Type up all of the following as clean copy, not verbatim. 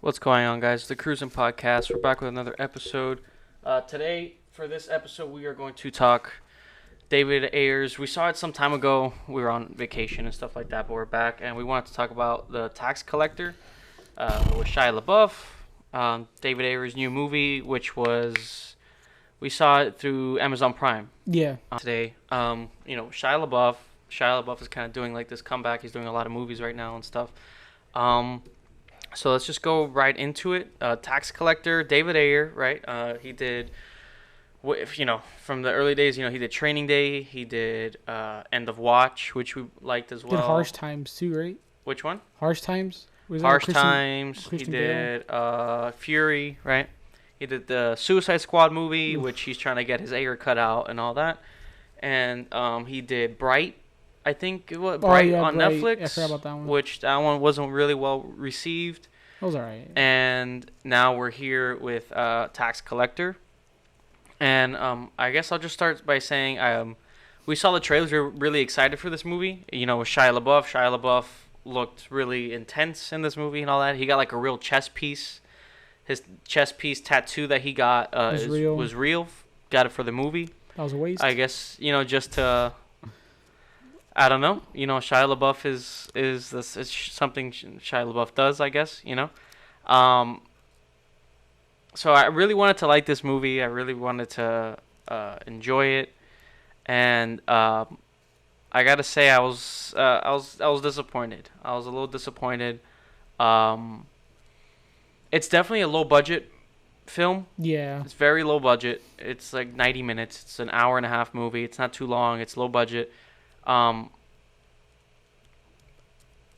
What's going on, guys? The Cruzin Podcast. We're back with another episode. Today, for this episode, we are going to talk David Ayer's. We saw it some time ago. We were on vacation and stuff like that, but we're back, and we wanted to talk about The Tax Collector with Shia LaBeouf. David Ayer's new movie, which was... We saw it through Amazon Prime. Yeah. Today, Shia LaBeouf is kind of doing like this comeback. He's doing a lot of movies right now and stuff. So let's just go right into it. Tax Collector, David Ayer, right? He did, from the early days, he did Training Day. He did End of Watch, which we liked as well. Did Harsh Times too, right? Which one? Harsh Times. Harsh Times. He did Fury, right? He did the Suicide Squad movie, which he's trying to get his Ayer cut out and all that. And he did Bright. I think on Bright. Netflix, I forgot about that one. Which that one wasn't really well received. It was alright. And now we're here with Tax Collector, and I guess I'll just start by saying we saw the trailers. We were really excited for this movie. With Shia LaBeouf. Shia LaBeouf looked really intense in this movie and all that. He got like a real chess piece. His chess piece tattoo that he got was real. Got it for the movie. That was a waste. I guess just to. I don't know. Shia LaBeouf is something Shia LaBeouf does, I guess, So I really wanted to like this movie. I really wanted to enjoy it. And I got to say I was disappointed. I was a little disappointed. It's definitely a low budget film. Yeah. It's very low budget. It's like 90 minutes. It's an hour and a half movie. It's not too long. It's low budget.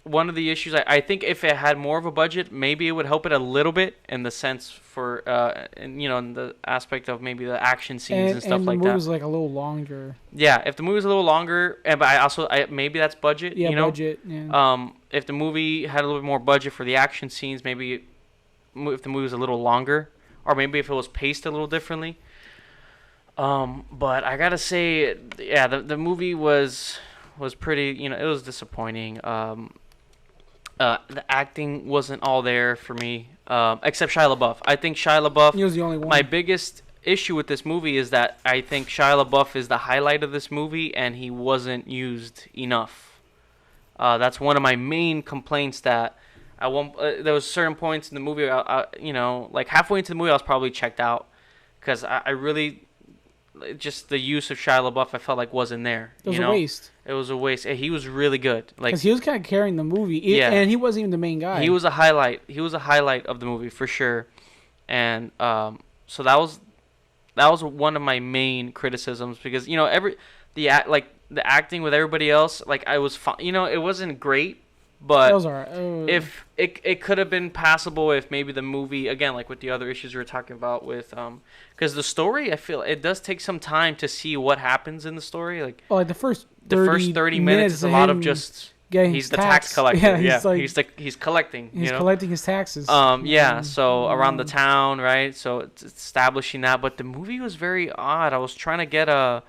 One of the issues, I think if it had more of a budget, maybe it would help it a little bit in the sense for, in the aspect of maybe the action scenes and stuff like that. And the movie was like a little longer. Yeah, if the movie was a little longer, but maybe that's budget, budget, yeah. If the movie had a little bit more budget for the action scenes, maybe if the movie was a little longer, or maybe if it was paced a little differently. But I gotta say, yeah, the movie was pretty, it was disappointing. The acting wasn't all there for me, except Shia LaBeouf. I think Shia LaBeouf. He was the only one. My biggest issue with this movie is that I think Shia LaBeouf is the highlight of this movie, and he wasn't used enough. That's one of my main complaints. That there was certain points in the movie, like halfway into the movie, I was probably checked out because I really. Just the use of Shia LaBeouf, I felt like wasn't there. It was a waste. It was a waste. He was really good. Because he was kind of carrying the movie. And he wasn't even the main guy. He was a highlight. He was a highlight of the movie for sure. And so that was one of my main criticisms because the acting with everybody else, like I was fine. It wasn't great. But that was alright. If it could have been passable if maybe the movie, again, like with the other issues we were talking about with, because the story, I feel it does take some time to see what happens in the story. Like the first 30 minutes is a lot of just he's the tax collector. He's collecting. He's collecting his taxes. So around the town, right? So it's establishing that, but the movie was very odd. I was trying to get a.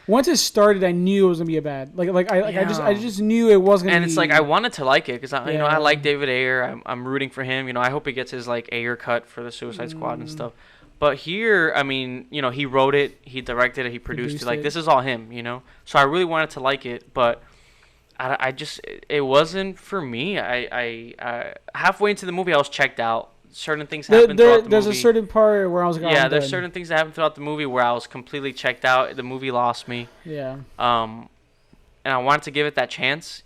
Once it started, I knew it was gonna be a bad. I just knew it was gonna. And it's like I wanted to like it because I like David Ayer. I'm rooting for him. I hope he gets his like Ayer cut for the Suicide Squad and stuff. But here, he wrote it, he directed it, he produced it. Like this is all him. So I really wanted to like it, but I just it wasn't for me. I halfway into the movie, I was checked out. Certain things happen throughout the movie. There's a certain part where I was like, there's certain things that happen throughout the movie where I was completely checked out. The movie lost me. Yeah. And I wanted to give it that chance,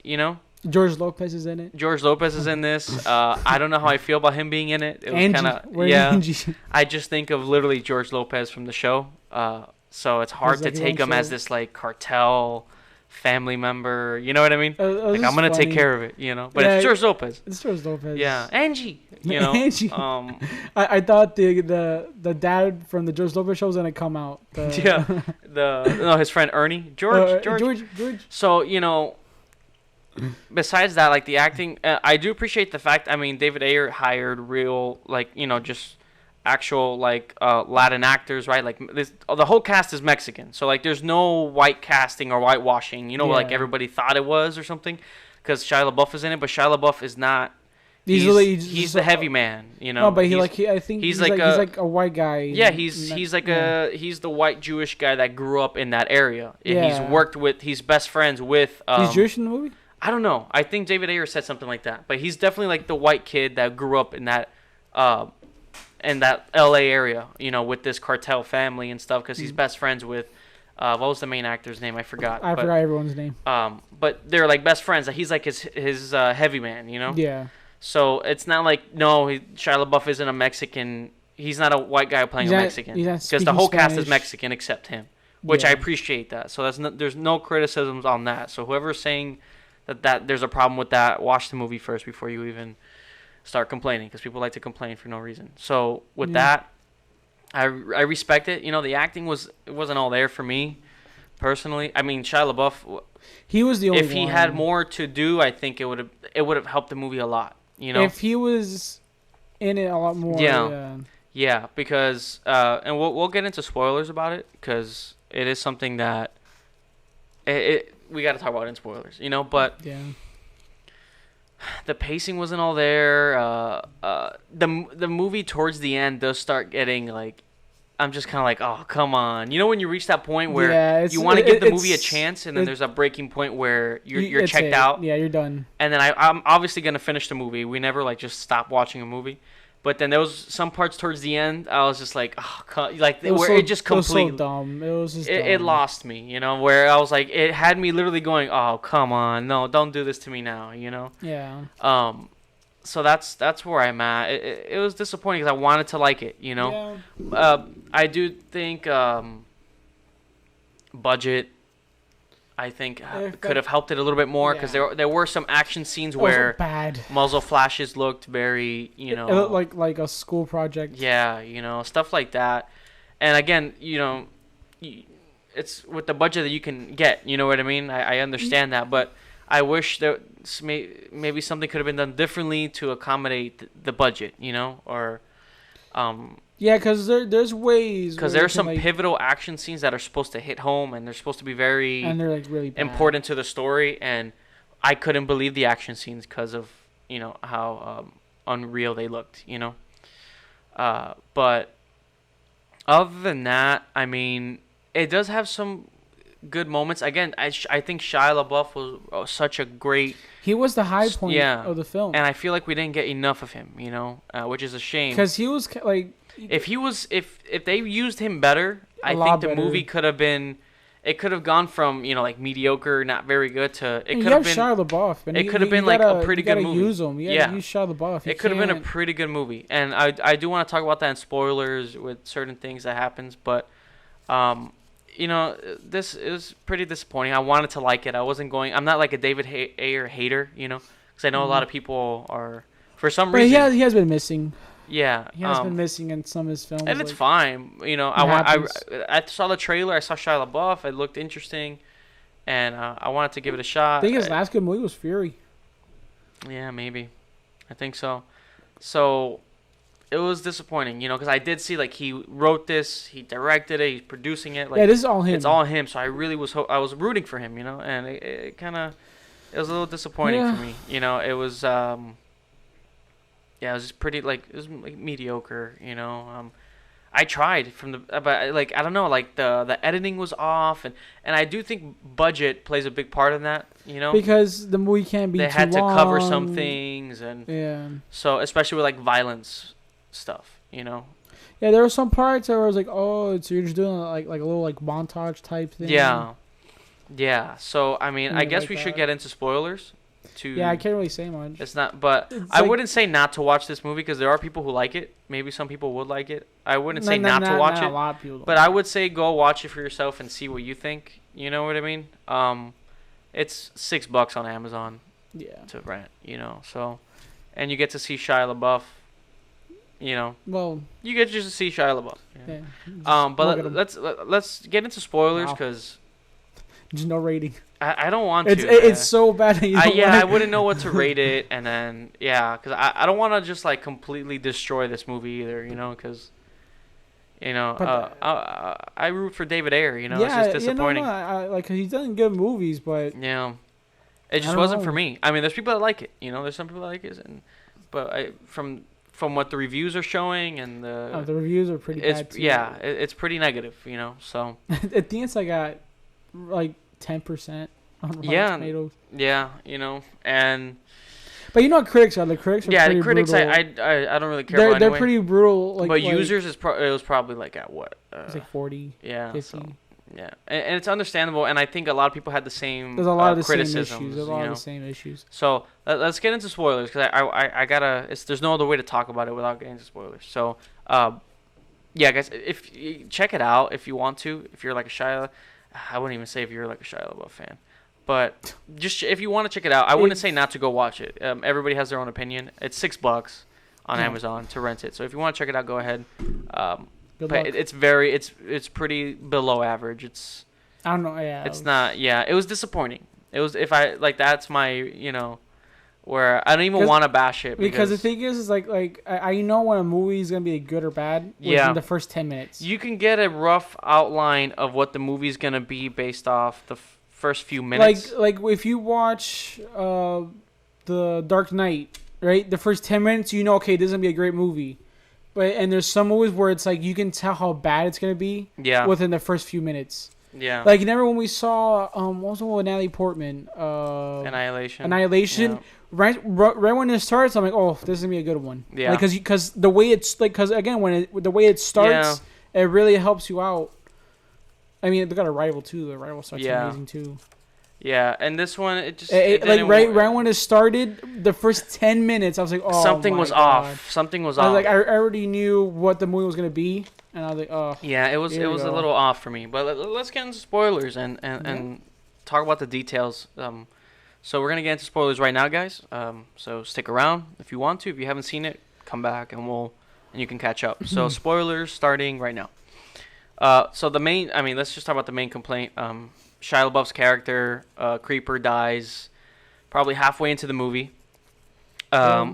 George Lopez is in it. George Lopez is in this. I don't know how I feel about him being in it. It was kind of Angie? I just think of literally George Lopez from the show. So it's hard to take him as this like cartel family member, you know what I mean? I'm gonna take care of it, But it's George Lopez. It's George Lopez. Yeah, Angie. Angie. I thought the dad from the George Lopez show was gonna come out. His friend Ernie. George. So besides that, like the acting, I do appreciate the fact. David Ayer hired real, just actual Latin actors, right? Like the whole cast is Mexican, so like there's no white casting or whitewashing, like everybody thought it was or something, because Shia LaBeouf is in it, but Shia LaBeouf is not. He's the heavy man, you know. No, but I think he's like a white guy. Yeah, he's the white Jewish guy that grew up in that area. And he's best friends with. He's Jewish in the movie? I don't know. I think David Ayer said something like that, but he's definitely like the white kid that grew up in that LA area, you know, with this cartel family and stuff, because he's best friends with. What was the main actor's name? I forgot. I forgot everyone's name. But they're like best friends. He's like his heavy man, you know. Yeah. So it's not like Shia LaBeouf isn't a Mexican. He's not a white guy playing a Mexican, because the whole cast is Mexican except him, which I appreciate that. So there's no criticisms on that. So whoever's saying that there's a problem with that, watch the movie first before you even start complaining, because people like to complain for no reason. So with that, I respect it. You know, the acting wasn't all there for me personally. I mean, Shia LaBeouf, he was the only if he had more to do, I think it would have helped the movie a lot, you know. If he was in it a lot more. Yeah, because and we'll get into spoilers about it, because it is something that we got to talk about in spoilers, you know, but the pacing wasn't all there. The movie towards the end does start getting like, I'm just kind of like, oh, come on. You know when you reach that point where you want to give the movie a chance, and then there's a breaking point where you're checked out. Yeah, you're done. And then I'm obviously going to finish the movie. We never like just stop watching a movie. But then there was some parts towards the end, I was just like, oh, like it just completely. It was so dumb. It was just dumb. It lost me, you know, where I was like, it had me literally going, oh, come on, no, don't do this to me now, you know. Yeah. So that's where I'm at. It was disappointing because I wanted to like it, you know. Yeah. I do think budget, I think could have helped it a little bit more, because there were some action scenes where muzzle flashes looked very, you know. It looked like a school project. Yeah, you know, stuff like that. And again, you know, it's with the budget that you can get, you know what I mean? I understand that, but I wish that maybe something could have been done differently to accommodate the budget, you know, or. Yeah, because there's ways. Because there's some pivotal action scenes that are supposed to hit home, and they're supposed to be very. And they're like really bad. Important to the story, and I couldn't believe the action scenes because of, you know, how unreal they looked, you know. But other than that, I mean, it does have some good moments. Again, I think Shia LaBeouf was such a great. He was the high point of the film, and I feel like we didn't get enough of him, you know, which is a shame. Because he was like. If they used him better, I think the movie could have been. It could have gone from, you know, like mediocre, not very good, to it could have been. Shia LaBeouf, and it could have been like a pretty good movie. Use him. Yeah, use Shia LaBeouf. It could have been a pretty good movie, and I do want to talk about that in spoilers with certain things that happens, but, you know, this is pretty disappointing. I wanted to like it. I'm not like a David Ayer hater, you know, because I know a lot of people are for some reason. But he has been missing. Yeah, he has been missing in some of his films, and it's fine. You know, I saw the trailer. I saw Shia LaBeouf. It looked interesting, and I wanted to give it a shot. I think his last good movie was Fury. Yeah, maybe. I think so. So it was disappointing, you know, because I did see like he wrote this, he directed it, he's producing it. Like, yeah, this is all him. It's all him. So I really was I was rooting for him, you know, and it kind of was a little disappointing for me. You know, it was. Yeah, it was just pretty like mediocre, you know. I tried but like I don't know, like the editing was off, and I do think budget plays a big part in that, you know. Because the movie can't be too long. They had to cover some things, and so especially with like violence stuff, you know. Yeah, there were some parts where I was like, oh, so you're just doing like a little like montage type thing. Yeah. So I mean, I guess we should get into spoilers. Yeah, I can't really say much. It's not, but I wouldn't say not to watch this movie, because there are people who like it. Maybe some people would like it. I wouldn't say not to watch it. A lot of people but I would say go watch it for yourself and see what you think. You know what I mean? It's $6 on Amazon. Yeah. To rent, you know. So, and you get to see Shia LaBeouf. You know. Well. You get just to see Shia LaBeouf. Yeah. But let's get into spoilers, because. There's no rating. I don't want to. It's so bad. That I wouldn't know what to rate it, and then because I don't want to just like completely destroy this movie either, you know, because you know I root for David Ayer, you know. It's just disappointing. Like he's done good movies, but it just wasn't for me. I mean, there's people that like it, you know. There's some people that like it, and but from what the reviews are showing and the reviews are pretty bad too. Yeah, it's pretty negative, you know. So I think it's like at like 10% on Rotten Tomatoes. Yeah, you know, and. But you know what critics are? The critics are pretty the critics, brutal. I don't really care about They're anyway. pretty brutal. But users, it was probably like at what? It's like 40, 50. So, yeah. And it's understandable, and I think a lot of people had the same There's a lot of the criticisms. same issues. There's a lot of the same issues. So let's get into spoilers, because I gotta, there's no other way to talk about it without getting into spoilers. So, yeah, guys, if you check it out if you want to. If you're like a Shia, I wouldn't even say if you're like a Shia LaBeouf fan. But just if you want to check it out, I wouldn't say not to go watch it. Everybody has their own opinion. It's $6 on Amazon to rent it. So if you want to check it out, go ahead. But it's pretty below average. I don't know. Yeah. It's not. Yeah, it was disappointing. It was that's my where I don't even want to bash it because the thing is like I know when a movie is gonna be good or bad within the first 10 minutes. You can get a rough outline of what the movie's gonna be based off the first few minutes. Like if you watch the Dark Knight, right? The first 10 minutes, you know, okay, this is gonna be a great movie. And there's some movies where it's like you can tell how bad it's gonna be within the first few minutes. Yeah. Like remember when we saw what was the one with Natalie Portman? Annihilation. Yeah. Right when it starts, I'm like, oh, this is gonna be a good one. Yeah. Because the way it's like, because again, the way it starts, it really helps you out. I mean, they got a rival too. The rival starts amazing too. Yeah, and this one it just like right when it started, the first 10 minutes, I was like, oh, something was off. Something was off. I was like, I already knew what the movie was gonna be, and I was like, oh. Yeah, it was a little off for me. But let's get into spoilers and talk about the details. So we're gonna get into spoilers right now, guys. So stick around if you want to. If you haven't seen it, come back and you can catch up. So spoilers starting right now. So let's just talk about the main complaint. Shia LaBeouf's character, Creeper, dies probably halfway into the movie.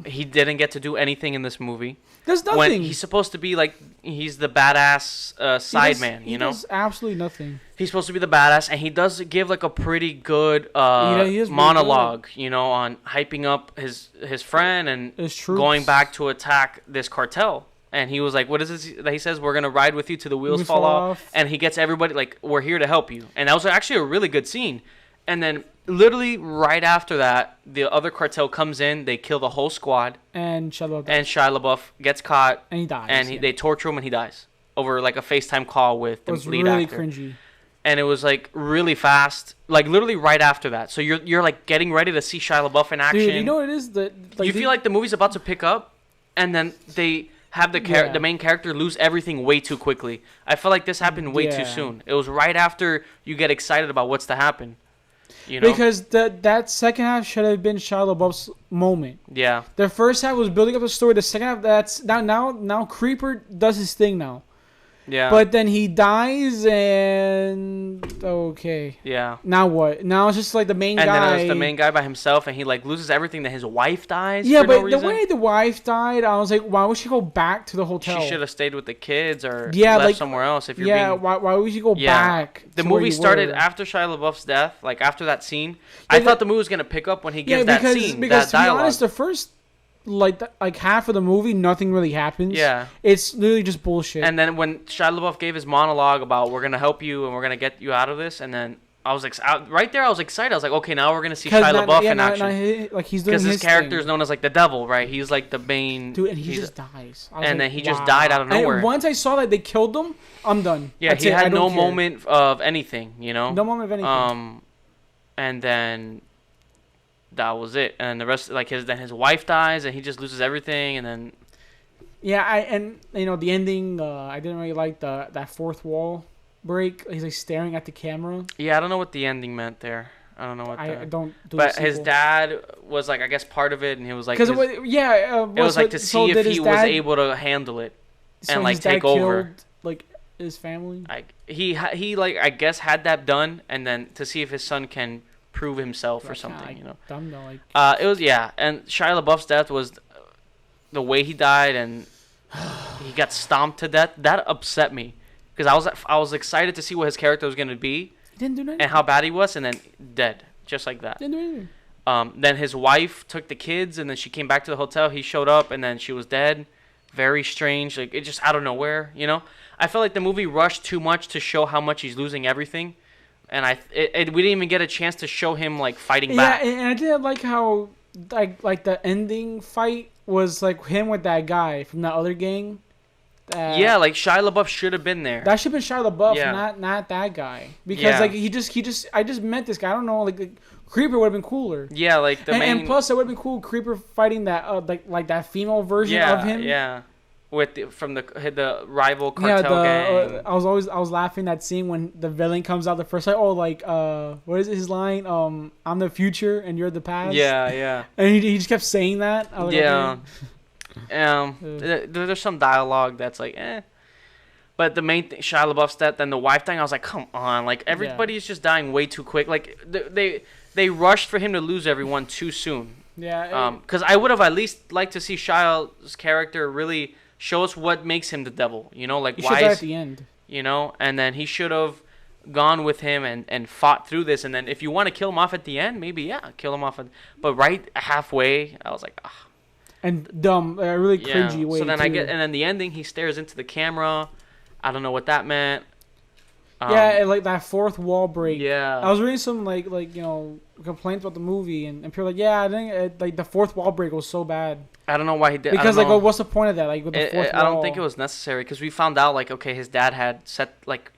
He didn't get to do anything in this movie. There's nothing. When he's supposed to be like, he's the badass side man, you know? He does absolutely nothing. He's supposed to be the badass, and he does give like a pretty good monologue, you know, on hyping up his friend and going back to attack this cartel. And he was like, what is this? He says, we're going to ride with you till the wheels fall off. And he gets everybody, like, we're here to help you. And that was actually a really good scene. And then literally right after that, the other cartel comes in. They kill the whole squad. And Shia LaBeouf gets caught. And he dies. And they torture him and he dies. Over, like, a FaceTime call with the lead actor. It was really cringy. And it was, like, really fast. Like, literally right after that. So you're like, getting ready to see Shia LaBeouf in action. Dude, you know what it is? You feel like the movie's about to pick up. And then they have the main character lose everything way too quickly. I felt like this happened way too soon. It was right after you get excited about what's to happen. You know? Because that second half should have been Shia LaBeouf's moment. Yeah. The first half was building up the story. The second half, that's now Creeper does his thing now. Yeah. But then he dies and okay. Yeah. Now what? Now it's just like the main guy. And then it was the main guy by himself, and he like loses everything. That his wife dies. Yeah, for but no reason. The way the wife died, I was like, why would she go back to the hotel? She should have stayed with the kids or left somewhere else. If you're why would she go back? The movie started after Shia LaBeouf's death. Like after that scene, I thought the movie was gonna pick up when he gives that scene. Because that to be dialogue. honest, the first. Like half of the movie, nothing really happens. Yeah. It's literally just bullshit. And then when Shia LaBeouf gave his monologue about we're going to help you and we're going to get you out of this, and then I was like, right there I was excited. I was like, okay, now we're going to see Shia LaBeouf in action. He's doing his his character is known as like the devil, right? He's like the main... Dude, and he just dies. And then he just died out of nowhere. And once I saw that they killed him, I'm done. Yeah, he had no moment of anything, you know? No moment of anything. And then... that was it, and the rest, like his wife dies, and he just loses everything, and then. Yeah, the ending. I didn't really like that fourth wall break. He's like staring at the camera. Yeah, I don't know what the ending meant there. I don't know what. I don't. But his dad was like, I guess, part of it, and he was like, because it was like to see if he was able to handle it, and like take over. Killed, like his family. He like I guess had that done, and then to see if his son can prove himself or something, you know. Dumb though, like. It was and Shia LaBeouf's death was the way he died, and he got stomped to death. That upset me because I was excited to see what his character was gonna be. He didn't do nothing. And how bad he was, and then dead just like that. Didn't do anything. Then his wife took the kids, and then she came back to the hotel. He showed up, and then she was dead. Very strange. Like, it just out of nowhere, you know? I felt like the movie rushed too much to show how much he's losing everything. And we didn't even get a chance to show him, like, fighting back. Yeah, and I did like how, like the ending fight was, like, him with that guy from that other gang. Yeah, like, Shia LaBeouf should have been there. That should have been Shia LaBeouf, not that guy. Because, like, I just met this guy. I don't know, like Creeper would have been cooler. Yeah, like and plus, it would have been cool Creeper fighting that like that female version of him. Yeah, from the rival cartel gang. I was laughing at scene when the villain comes out the first time. Oh, like what is his line? I'm the future and you're the past. Yeah. And he just kept saying that. I was there's some dialogue that's like But the main thing, Shia LaBeouf's death, then the wife thing, I was like, come on. Like, everybody's just dying way too quick. Like, they rushed for him to lose everyone too soon. Yeah. Because I would have at least liked to see Shia's character really show us what makes him the devil. You know, like, why at the end. You know, and then he should have gone with him and fought through this. And then if you want to kill him off at the end, maybe, kill him off. But right halfway, I was like, ah. And dumb, really cringy way. So then and then the ending, he stares into the camera. I don't know what that meant. Like that fourth wall break. Yeah. I was reading some like complaints about the movie, and people were like, I think like the fourth wall break was so bad. I don't know why he did. Because what's the point of that? Like with the fourth wall. I don't think it was necessary because we found out like his dad had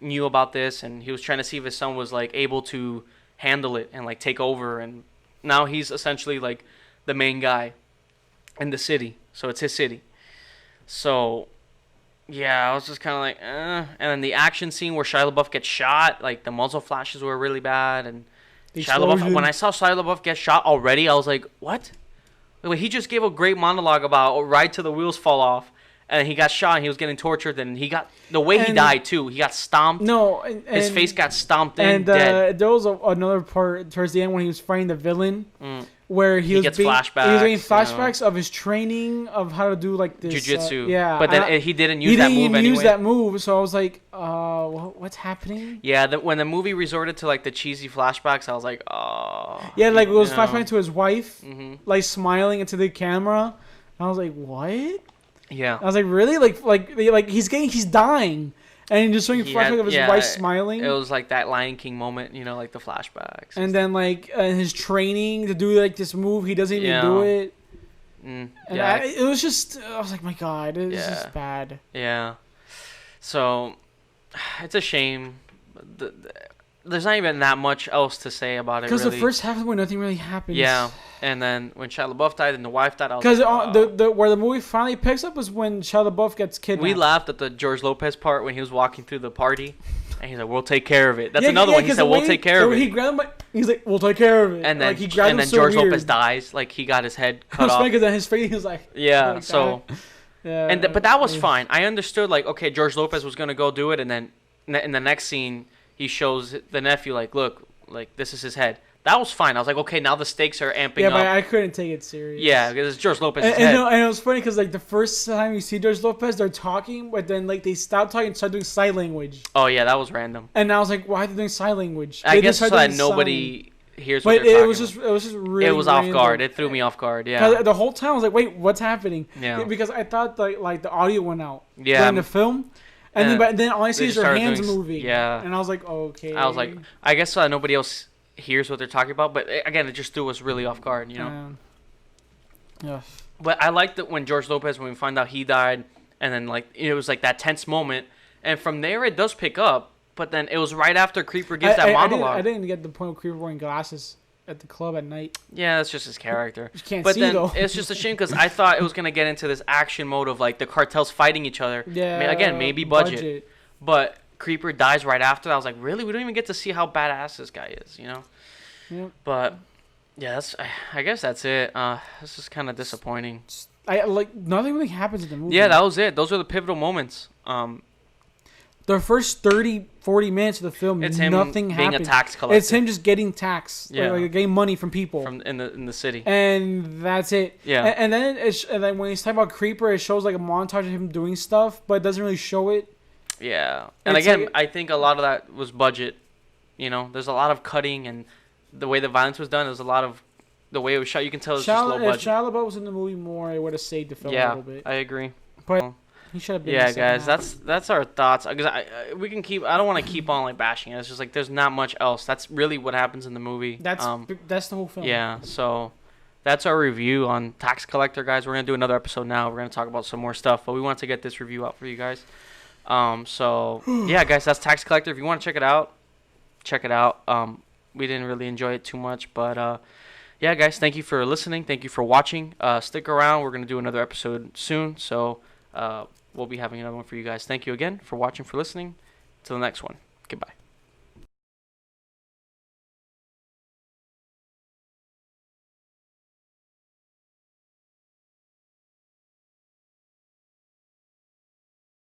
knew about this, and he was trying to see if his son was like able to handle it and like take over, and now he's essentially like the main guy in the city, so it's his city. So. Yeah, I was just kind of like, And then the action scene where Shia LaBeouf gets shot, like, the muzzle flashes were really bad. And Shia LaBeouf, when I saw Shia LaBeouf get shot already, I was like, what? Like, he just gave a great monologue about right till the wheels fall off. And he got shot and he was getting tortured. And he died, too. He got stomped. No. His face got stomped in, dead. There was another part towards the end when he was fighting the villain. Where he gets flashbacks. He was getting flashbacks of his training of how to do like this jiu-jitsu. But then he didn't use that move anyway. He didn't use that move, so I was like, what's happening? Yeah, when the movie resorted to like the cheesy flashbacks, I was like, oh. Yeah, like it was flashback to his wife, like smiling into the camera. I was like, what? Yeah. I was like, really? Like he's dying. And he just showing flashback of his wife smiling. It was like that Lion King moment, like the flashbacks. And then like his training to do like this move, he doesn't even do it. It was just, I was like, my God, it was just bad. Yeah. So, it's a shame. There's not even that much else to say about it, because really. the first half of when nothing really happens. Yeah. And then when Shia LaBeouf died and the wife died, I was because where the movie finally picks up was when Shia LaBeouf gets kidnapped. We laughed at the George Lopez part when he was walking through the party, and he's like, "We'll take care of it." That's another one. He said, "We'll take care of it." He grabbed him, he's like, "We'll take care of it." And then, like, he grabbed and him then so George weird. Lopez dies. Like he got his head cut off. Because then his face, he was like, yeah. So, but that was yeah. fine. I understood. Like, okay, George Lopez was gonna go do it, and then in the next scene, he shows the nephew, like, look, like this is his head. That was fine. I was like, okay, now the stakes are amping up. Yeah, but I couldn't take it serious. Yeah, because it's George Lopez's head. And it was funny because like the first time you see George Lopez, they're talking, but then like they stop talking and start doing sign language. Oh yeah, that was random. And I was like, why are they doing sign language? I guess so that nobody hears what they're talking about. It was just really. It was off guard. It threw me off guard. Yeah. The whole time I was like, wait, what's happening? Yeah. Because I thought like the audio went out. Yeah. During the film. And then all I see is their hands moving. Yeah. And I was like, okay. I was like, I guess so that nobody else hears what they're talking about, but again, it just threw us really off guard, Yeah. But I liked that when George Lopez, when we find out he died, and then like it was like that tense moment, and from there it does pick up. But then it was right after Creeper gives that monologue. I didn't get the point of Creeper wearing glasses at the club at night. Yeah, that's just his character. You can't but see then though. It's just a shame because I thought it was gonna get into this action mode of like the cartels fighting each other. Yeah. Again, maybe budget. But Creeper dies right after. I was like, really? We don't even get to see how badass this guy is, Yep. But yeah, I guess that's it. This is kind of disappointing. Nothing really happens in the movie. Yeah, that was it. Those are the pivotal moments. The first 30-40 minutes of the film, it's him nothing being happens. a tax collector. It's him just getting tax, like getting money from people in the city, and that's it. Yeah, and then when he's talking about Creeper, it shows like a montage of him doing stuff, but it doesn't really show it. Yeah, and again, I think a lot of that was budget. There's a lot of cutting and the way the violence was done. There's a lot of the way it was shot, you can tell it's just low budget. If Shia LaBeouf was in the movie more, it would have saved the film a little bit. Yeah, I agree. But he should have been. Yeah, guys, that's our thoughts. Because we can keep. I don't want to keep on like bashing it. It's just like there's not much else. That's really what happens in the movie. That's the whole film. Yeah, so that's our review on Tax Collector, guys. We're gonna do another episode now. We're gonna talk about some more stuff, but we want to get this review out for you guys. So yeah, guys, that's Tax Collector. If you want to check it out, check it out. We didn't really enjoy it too much, but yeah, guys, thank you for listening. Thank you for watching. Stick around. We're gonna do another episode soon. So we'll be having another one for you guys. Thank you again for watching, for listening. Till the next one. Goodbye.